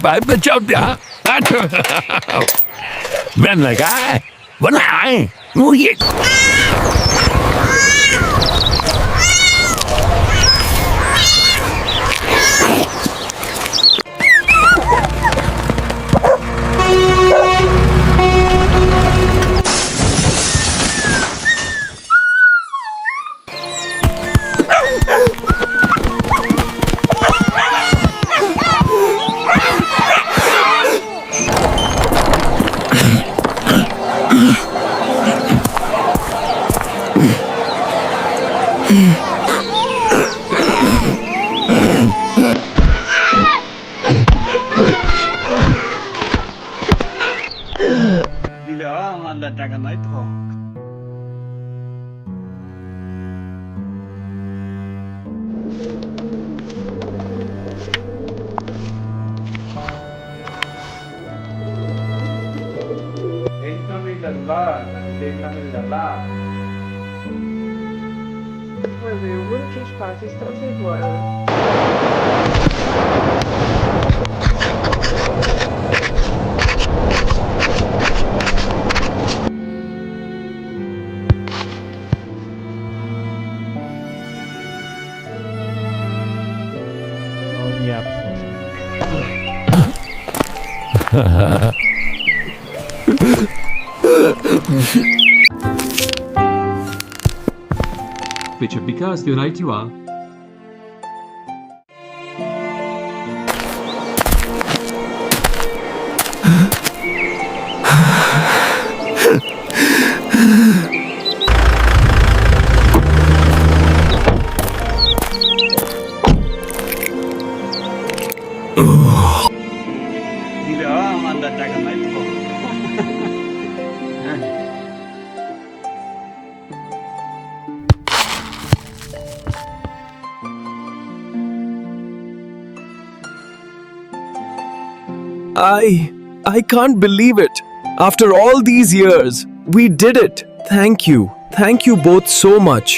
Phải bên trong đó. Bên là cái vẫn hại ngu gì. টাকা নাই তো Mas eu vou te espaço, estamos agora. Which have because the night you are. দিলে আমার টাকা নাই তো I can't believe it. After all these years, we did it. Thank you. Thank you both so much.